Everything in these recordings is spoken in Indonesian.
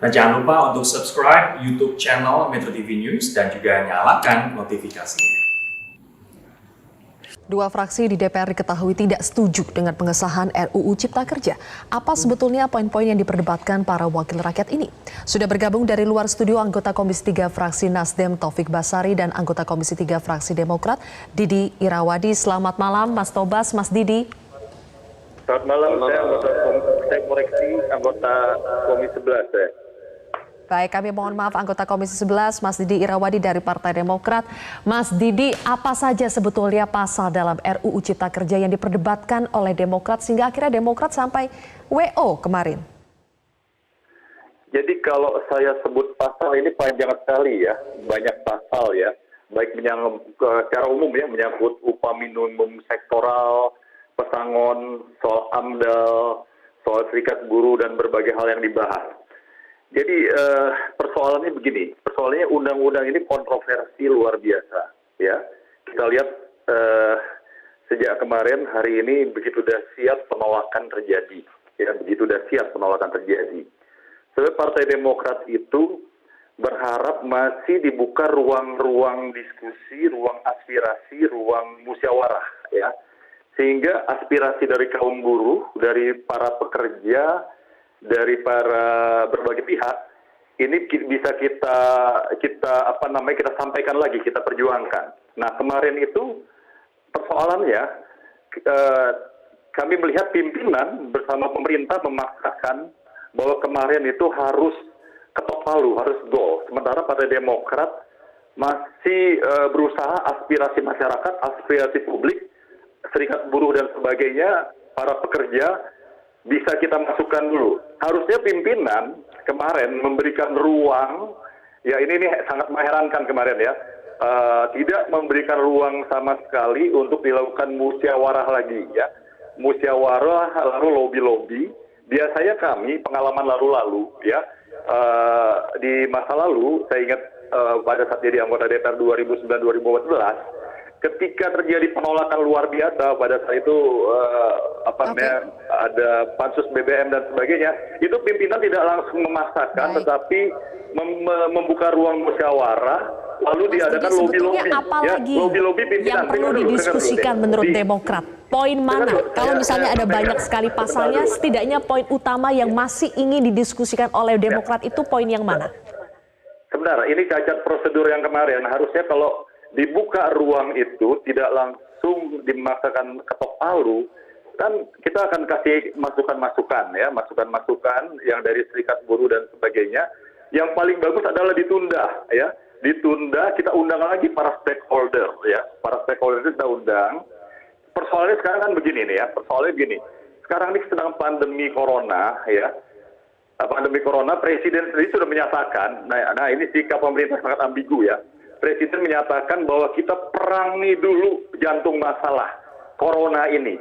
Nah, jangan lupa untuk subscribe YouTube channel Metro TV News dan juga nyalakan notifikasinya. Dua fraksi di DPR diketahui tidak setuju dengan pengesahan RUU Cipta Kerja. Apa sebetulnya poin-poin yang diperdebatkan para wakil rakyat ini? Sudah bergabung dari luar studio anggota Komisi 3 fraksi Nasdem Taufik Basari dan anggota Komisi 3 fraksi Demokrat Didi Irawadi. Selamat malam Mas Tobas, Mas Didi. Selamat malam, saya koreksi anggota Komisi 11 ya. Baik, kami mohon maaf anggota Komisi 11, Mas Didi Irawadi dari Partai Demokrat. Mas Didi, apa saja sebetulnya pasal dalam RUU Cipta Kerja yang diperdebatkan oleh Demokrat sehingga akhirnya Demokrat sampai WO kemarin? Jadi kalau saya sebut pasal ini panjang sekali ya, banyak pasal ya, baik secara umum ya, menyangkut upah minimum sektoral, pesangon, soal AMDAL, soal serikat buruh dan berbagai hal yang dibahas. Jadi persoalannya begini, persoalannya undang-undang ini kontroversi luar biasa, ya. Kita lihat sejak kemarin, hari ini begitu dahsyat penolakan terjadi, ya, begitu dahsyat penolakan terjadi. Sebab Partai Demokrat itu berharap masih dibuka ruang-ruang diskusi, ruang aspirasi, ruang musyawarah, ya, sehingga aspirasi dari kaum buruh, dari para pekerja, dari para berbagai pihak ini bisa kita sampaikan lagi, kita perjuangkan. Nah, kemarin itu persoalannya kami melihat pimpinan bersama pemerintah memaksakan bahwa kemarin itu harus ketok palu, harus gol. Sementara Partai Demokrat masih berusaha aspirasi masyarakat, aspirasi publik, serikat buruh dan sebagainya, para pekerja bisa kita masukkan dulu. Harusnya pimpinan kemarin memberikan ruang, ya ini sangat mengherankan kemarin ya, tidak memberikan ruang sama sekali untuk dilakukan musyawarah lagi ya. Musyawarah lalu lobby-lobby. Biasanya kami pengalaman lalu-lalu ya, di masa lalu saya ingat pada saat jadi anggota DPR 2009-2014, ketika terjadi penolakan luar biasa pada saat itu ada pansus BBM dan sebagainya, itu pimpinan tidak langsung memaksakan, tetapi membuka ruang musyawarah, lalu diadakan lobby-lobby, ya, lobby-lobby pimpinan. Yang perlu didiskusikan menurut Demokrat, poin mana? Kalau misalnya ada banyak sekali pasalnya, setidaknya poin utama yang masih ingin didiskusikan oleh Demokrat itu poin yang mana? Sebenarnya ini cacat prosedur yang kemarin. Harusnya kalau dibuka ruang itu tidak langsung dimaksakan ketok palu, kan kita akan kasih masukan-masukan ya, masukan-masukan yang dari serikat buruh dan sebagainya. Yang paling bagus adalah ditunda ya, ditunda, kita undang lagi para stakeholder ya, para stakeholder itu kita undang. Persoalannya sekarang kan begini nih ya, persoalannya begini. Sekarang ini sedang pandemi corona ya. Pandemi corona, Presiden sendiri sudah menyatakan, nah ini sikap pemerintah sangat ambigu ya. Presiden menyatakan bahwa kita perangi dulu jantung masalah corona ini,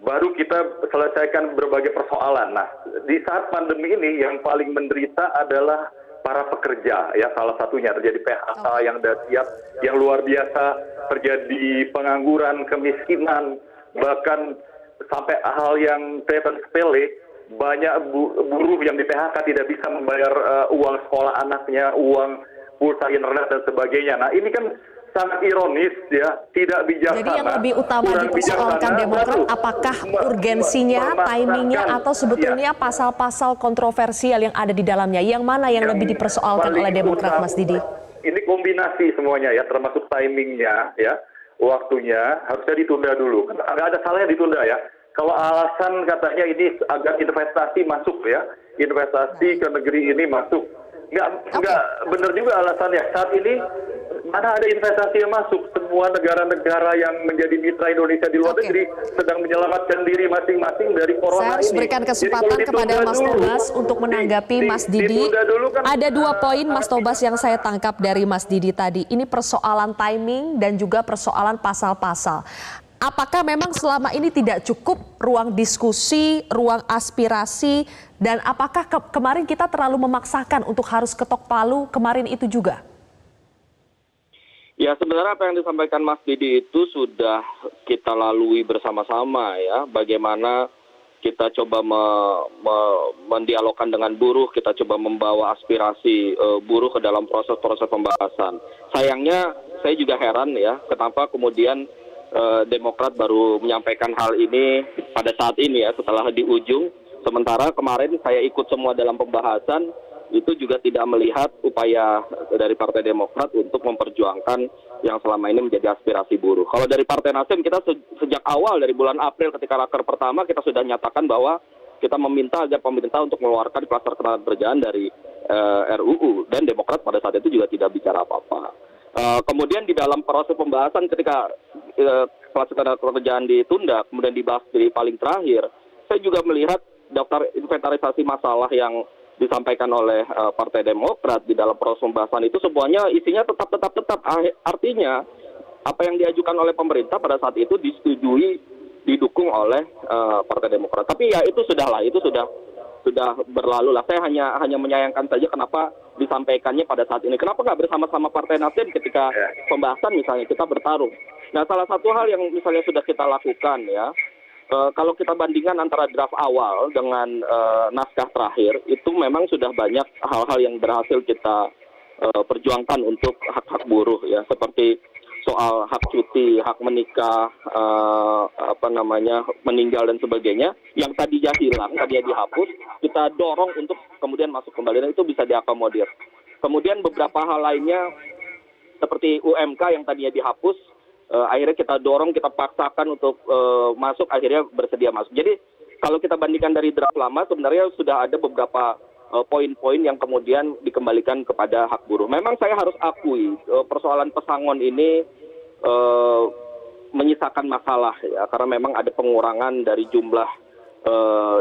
baru kita selesaikan berbagai persoalan. Nah, di saat pandemi ini yang paling menderita adalah para pekerja, ya, salah satunya terjadi PHK yang dahsyat, yang luar biasa, terjadi pengangguran, kemiskinan, bahkan sampai hal yang kelihatan sepele, banyak buruh yang di PHK tidak bisa membayar uang sekolah anaknya, uang pulsa internet dan sebagainya. Nah, ini kan sangat ironis ya, tidak bijaksana. Jadi yang lebih utama dipersoalkan Demokrat apakah urgensinya, timingnya, atau sebetulnya pasal-pasal kontroversial yang ada di dalamnya? Yang mana yang lebih dipersoalkan oleh Demokrat, Mas Didi? Ini kombinasi semuanya ya, termasuk timingnya ya, waktunya harusnya ditunda dulu. Kan nggak ada salahnya ditunda ya. Kalau alasan katanya ini agar investasi masuk ya, investasi ke negeri ini masuk. Nggak benar juga alasannya. Saat ini mana ada investasi yang masuk? Semua negara-negara yang menjadi mitra Indonesia di luar negeri sedang menyelamatkan diri masing-masing dari corona ini. Saya harus berikan kesempatan kepada Mas Tobas untuk menanggapi Mas Didi. Ada dua poin Mas Tobas yang saya tangkap dari Mas Didi tadi. Ini persoalan timing dan juga persoalan pasal-pasal. Apakah memang selama ini tidak cukup ruang diskusi, ruang aspirasi, dan apakah kemarin kita terlalu memaksakan untuk harus ketok palu kemarin itu juga? Ya, sebenarnya apa yang disampaikan Mas Didi itu sudah kita lalui bersama-sama ya, bagaimana kita coba mendialogkan dengan buruh, kita coba membawa aspirasi buruh ke dalam proses-proses pembahasan. Sayangnya saya juga heran ya, kenapa kemudian Demokrat baru menyampaikan hal ini pada saat ini ya, setelah di ujung. Sementara kemarin saya ikut semua dalam pembahasan, itu juga tidak melihat upaya dari Partai Demokrat untuk memperjuangkan yang selama ini menjadi aspirasi buruh. Kalau dari Partai Nasdem, kita sejak awal dari bulan April ketika raker pertama kita sudah nyatakan bahwa kita meminta agar pemerintah untuk mengeluarkan klaster ketenagakerjaan dari RUU, dan Demokrat pada saat itu juga tidak bicara apa-apa. Kemudian di dalam proses pembahasan ketika klaster ketenagakerjaan ditunda, kemudian dibahas di paling terakhir, saya juga melihat daftar inventarisasi masalah yang disampaikan oleh Partai Demokrat di dalam proses pembahasan itu semuanya isinya tetap. Artinya apa yang diajukan oleh pemerintah pada saat itu disetujui, didukung oleh Partai Demokrat. Tapi ya itu sudah berlalu lah. Saya hanya menyayangkan saja kenapa disampaikannya pada saat ini. Kenapa nggak bersama-sama Partai Nasdem ketika pembahasan misalnya kita bertarung. Nah, salah satu hal yang misalnya sudah kita lakukan ya, kalau kita bandingkan antara draft awal dengan naskah terakhir, itu memang sudah banyak hal-hal yang berhasil kita perjuangkan untuk hak-hak buruh ya, seperti soal hak cuti, hak menikah, meninggal dan sebagainya, yang tadinya hilang, tadinya dihapus, kita dorong untuk kemudian masuk kembali, dan itu bisa diakomodir. Kemudian beberapa hal lainnya seperti UMK yang tadinya dihapus, akhirnya kita dorong, kita paksakan untuk masuk, akhirnya bersedia masuk. Jadi kalau kita bandingkan dari draft lama, sebenarnya sudah ada beberapa poin-poin yang kemudian dikembalikan kepada hak buruh. Memang saya harus akui persoalan pesangon ini menyisakan masalah ya, karena memang ada pengurangan dari jumlah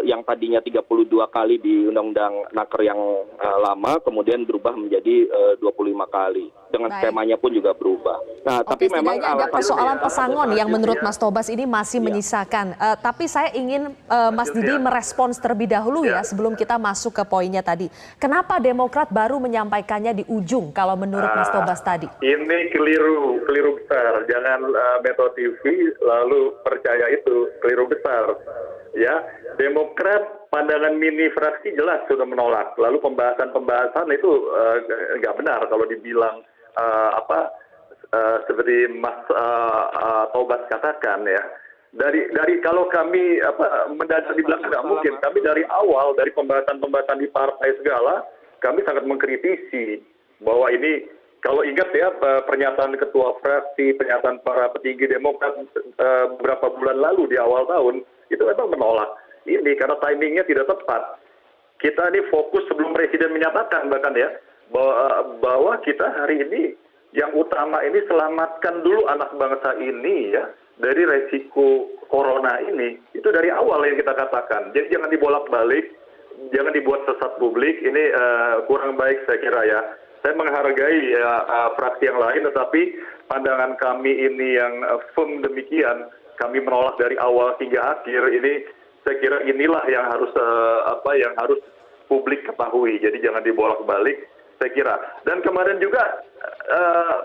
yang tadinya 32 kali di Undang-Undang Naker yang lama, kemudian berubah menjadi 25 kali. Dengan skemanya pun juga berubah. Nah, tapi memang ada persoalan pesangon yang menurut Mas Tobas ini masih menyisakan. Tapi saya ingin Mas Didi merespons terlebih dahulu ya, sebelum kita masuk ke poinnya tadi. Kenapa Demokrat baru menyampaikannya di ujung kalau menurut Mas Tobas tadi? Ini keliru besar. Jangan Metro TV lalu percaya itu, keliru besar. Ya, Demokrat pandangan mini fraksi jelas sudah menolak. Lalu pembahasan itu nggak benar kalau dibilang seperti Mas Tobas katakan ya. Dari kalau kami mendadak dibilang nggak mungkin. Kami dari awal, dari pembahasan di partai segala, kami sangat mengkritisi bahwa ini, kalau ingat ya pernyataan ketua fraksi, pernyataan para petinggi Demokrat beberapa bulan lalu di awal tahun, itu memang menolak ini karena timingnya tidak tepat. Kita ini fokus sebelum Presiden menyatakan bahkan ya bahwa kita hari ini yang utama ini selamatkan dulu anak bangsa ini ya dari resiko corona ini. Itu dari awal yang kita katakan. Jadi jangan dibolak-balik, jangan dibuat sesat publik. Ini kurang baik saya kira ya. Saya menghargai fraksi yang lain, tetapi pandangan kami ini yang firm demikian. Kami menolak dari awal hingga akhir. Ini saya kira inilah yang harus publik ketahui. Jadi jangan dibolak-balik, saya kira. Dan kemarin juga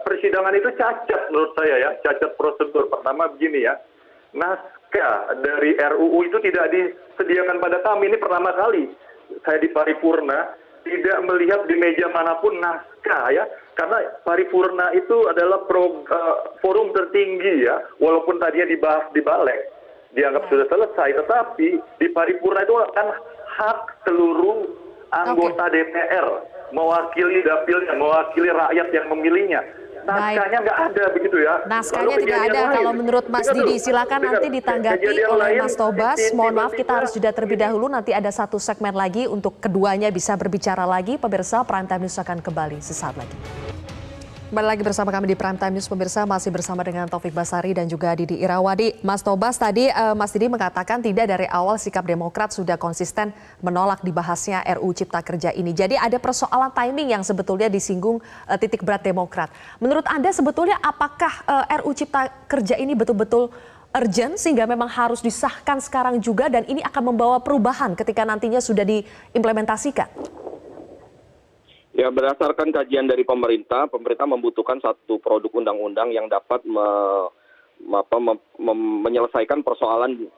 persidangan itu cacat menurut saya ya, cacat prosedur. Pertama begini ya, naskah dari RUU itu tidak disediakan pada kami. Ini pertama kali saya di paripurna tidak melihat di meja manapun naskah ya. Karena paripurna itu adalah forum tertinggi ya, walaupun tadinya dibahas di Balek, dianggap sudah selesai, tetapi di paripurna itu kan hak seluruh anggota DPR mewakili dapilnya, mewakili rakyat yang memilihnya. Naskahnya nggak ada begitu ya. Naskahnya tidak ada kalau menurut Mas Didi. Silakan nanti ditanggapi oleh Mas Tobas. Mohon maaf kita harus jeda terlebih dahulu. Nanti ada satu segmen lagi untuk keduanya bisa berbicara lagi. Pemirsa, Prime Time News akan kembali sesaat lagi. Kembali lagi bersama kami di Prime Time News, pemirsa, masih bersama dengan Taufik Basari dan juga Didi Irawadi. Mas Tobas, tadi Mas Didi mengatakan tidak dari awal sikap Demokrat sudah konsisten menolak dibahasnya RUU Cipta Kerja ini. Jadi ada persoalan timing yang sebetulnya disinggung titik berat Demokrat. Menurut Anda sebetulnya apakah RUU Cipta Kerja ini betul-betul urgent sehingga memang harus disahkan sekarang juga dan ini akan membawa perubahan ketika nantinya sudah diimplementasikan? Ya, berdasarkan kajian dari pemerintah membutuhkan satu produk undang-undang yang dapat menyelesaikan persoalan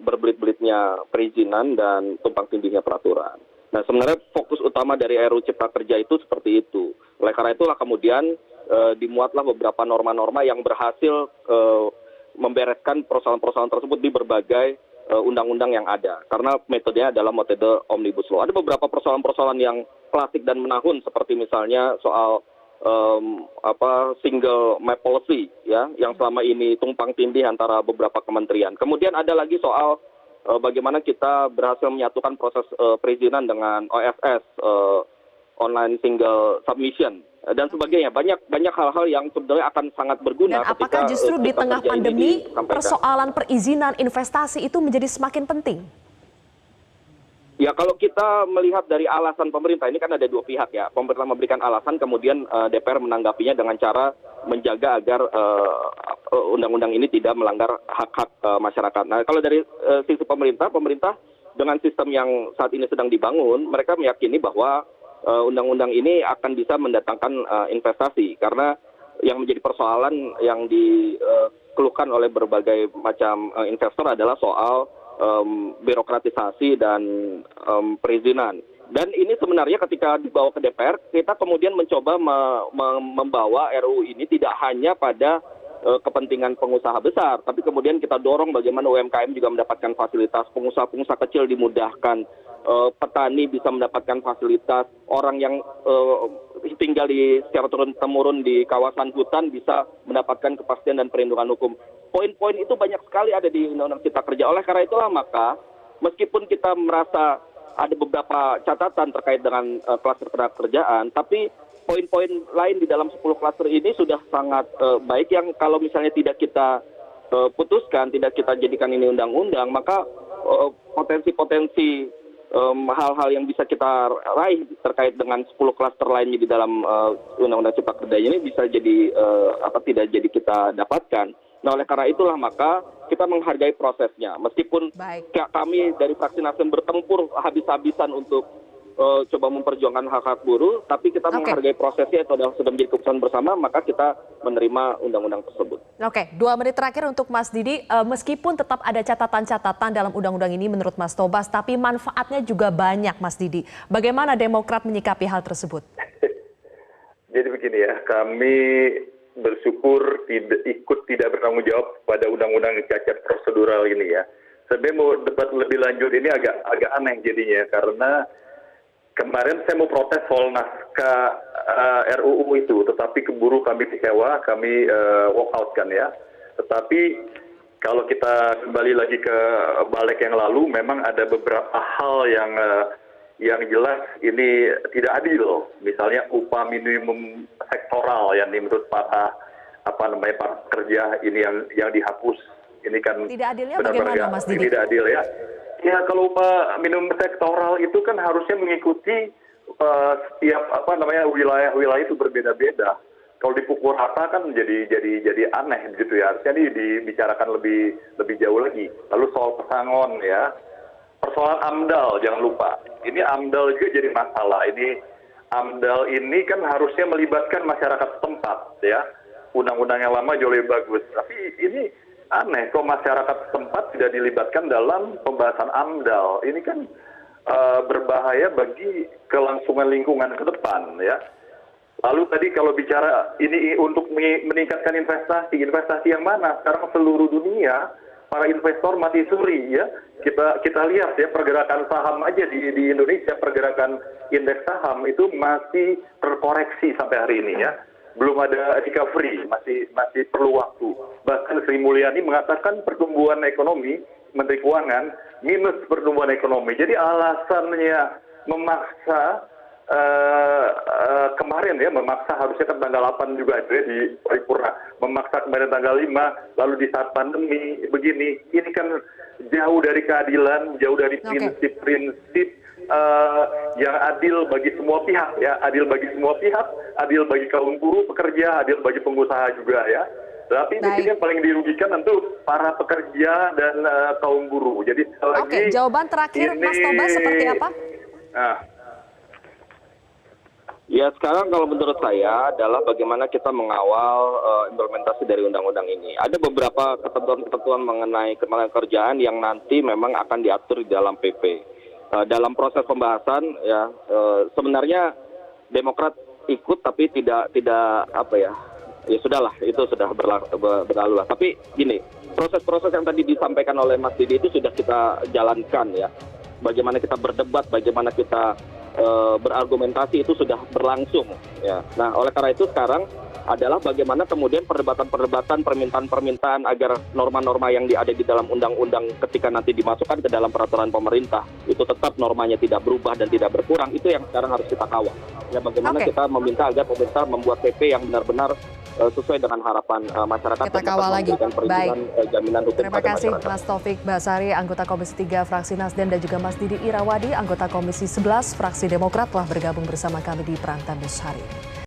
berbelit-belitnya perizinan dan tumpang tindihnya peraturan. Nah, sebenarnya fokus utama dari RUU Cipta Kerja itu seperti itu. Oleh karena itulah kemudian dimuatlah beberapa norma-norma yang berhasil membereskan persoalan-persoalan tersebut di berbagai undang-undang yang ada. Karena metodenya adalah metode Omnibus Law. Ada beberapa persoalan-persoalan yang klasik dan menahun seperti misalnya soal single map policy ya, yang selama ini tumpang tindih antara beberapa kementerian. Kemudian ada lagi soal bagaimana kita berhasil menyatukan proses perizinan dengan OSS, online single submission dan sebagainya. Banyak hal-hal yang sebenarnya akan sangat berguna. Dan apakah justru di tengah pandemi persoalan perizinan investasi itu menjadi semakin penting? Ya, kalau kita melihat dari alasan pemerintah, ini kan ada dua pihak ya. Pemerintah memberikan alasan, kemudian DPR menanggapinya dengan cara menjaga agar undang-undang ini tidak melanggar hak-hak masyarakat. Nah, kalau dari sisi pemerintah dengan sistem yang saat ini sedang dibangun, mereka meyakini bahwa undang-undang ini akan bisa mendatangkan investasi. Karena yang menjadi persoalan yang dikeluhkan oleh berbagai macam investor adalah soal birokratisasi dan perizinan. Dan ini sebenarnya ketika dibawa ke DPR, kita kemudian mencoba membawa RUU ini tidak hanya pada kepentingan pengusaha besar, tapi kemudian kita dorong bagaimana UMKM juga mendapatkan fasilitas, pengusaha-pengusaha kecil dimudahkan, petani bisa mendapatkan fasilitas, orang yang tinggal secara turun-temurun di kawasan hutan bisa mendapatkan kepastian dan perlindungan hukum. Poin-poin itu banyak sekali ada di Undang-Undang Cipta Kerja. Oleh karena itulah maka meskipun kita merasa ada beberapa catatan terkait dengan klaster ketenagakerjaan, tapi poin-poin lain di dalam 10 klaster ini sudah sangat baik yang kalau misalnya tidak kita putuskan, tidak kita jadikan ini undang-undang, maka potensi-potensi hal-hal yang bisa kita raih terkait dengan 10 klaster lainnya di dalam Undang-Undang Cipta Kerja ini bisa jadi tidak jadi kita dapatkan. Nah, oleh karena itulah maka kita menghargai prosesnya. Meskipun kami dari fraksi Nasdem bertempur habis-habisan untuk coba memperjuangkan hak-hak buruh, tapi kita menghargai prosesnya, itu sudah menjadi keputusan bersama, maka kita menerima undang-undang tersebut. Oke, 2 menit terakhir untuk Mas Didi. Meskipun tetap ada catatan-catatan dalam undang-undang ini menurut Mas Tobas, tapi manfaatnya juga banyak, Mas Didi. Bagaimana Demokrat menyikapi hal tersebut? Jadi begini ya, kami bersyukur tidak bertanggung jawab pada undang-undang cacat prosedural ini ya. Sebenarnya mau debat lebih lanjut ini agak aneh jadinya, karena kemarin saya mau protes soal naskah RUU itu, tetapi keburu kami kecewa, kami walk out kan ya. Tetapi kalau kita kembali lagi ke balik yang lalu, memang ada beberapa hal yang jelas ini tidak adil. Misalnya upah minimum sektoral yang menurut para pekerja ini yang dihapus. Ini kan tidak adilnya bagaimana, Mas Didi? Tidak adil ya. Ya, kalau upah minimum sektoral itu kan harusnya mengikuti setiap wilayah-wilayah itu berbeda-beda. Kalau dipukul rata kan jadi aneh gitu ya. Harusnya dibicarakan lebih jauh lagi. Lalu soal pesangon ya. Persoalan AMDAL jangan lupa. Ini AMDAL juga jadi masalah. Ini AMDAL ini kan harusnya melibatkan masyarakat setempat ya. Undang-undang yang lama jauh lebih bagus. Tapi ini aneh kok masyarakat setempat tidak dilibatkan dalam pembahasan AMDAL. Ini kan berbahaya bagi kelangsungan lingkungan ke depan ya. Lalu tadi kalau bicara ini untuk meningkatkan investasi yang mana? Sekarang seluruh dunia para investor mati suri ya. Kita lihat ya, pergerakan saham aja di Indonesia, pergerakan indeks saham itu masih terkoreksi sampai hari ini ya. Belum ada recovery, masih perlu waktu. Bahkan Sri Mulyani mengatakan pertumbuhan ekonomi, Menteri Keuangan, minus pertumbuhan ekonomi. Jadi alasannya memaksa kemarin ya, memaksa harusnya kan tanggal 8 juga itu ya di paripurna, memaksa kemarin tanggal 5, lalu di saat pandemi begini, ini kan jauh dari keadilan, jauh dari prinsip-prinsip yang adil bagi semua pihak ya, adil bagi semua pihak, adil bagi kaum buruh, pekerja, adil bagi pengusaha juga ya. Tapi di sini yang paling dirugikan tentu para pekerja dan kaum buruh. Jadi Oke, jawaban terakhir Mas Tobas seperti apa? Ya sekarang kalau menurut saya adalah bagaimana kita mengawal implementasi dari undang-undang ini. Ada beberapa ketentuan-ketentuan mengenai kerjaan yang nanti memang akan diatur di dalam PP. Dalam proses pembahasan ya sebenarnya Demokrat ikut tapi tidak apa ya sudahlah itu sudah berlalu lah. Tapi gini, proses-proses yang tadi disampaikan oleh Mas Didi itu sudah kita jalankan ya. Bagaimana kita berdebat, bagaimana kita berargumentasi itu sudah berlangsung ya. Nah, oleh karena itu sekarang adalah bagaimana kemudian perdebatan, permintaan-permintaan agar norma-norma yang ada di dalam undang-undang ketika nanti dimasukkan ke dalam peraturan pemerintah itu tetap normanya tidak berubah dan tidak berkurang, itu yang sekarang harus kita kawal. Ya, bagaimana kita meminta agar pemerintah membuat PP yang benar-benar sesuai dengan harapan masyarakat. Kita kawal lagi. Baik. Jaminan hukum. Terima kasih Mas Taufik Basari, anggota Komisi 3 Fraksi Nasdem, dan juga Mas Didi Irawadi, anggota Komisi 11 Fraksi Demokrat telah bergabung bersama kami di Prime Time News hari ini.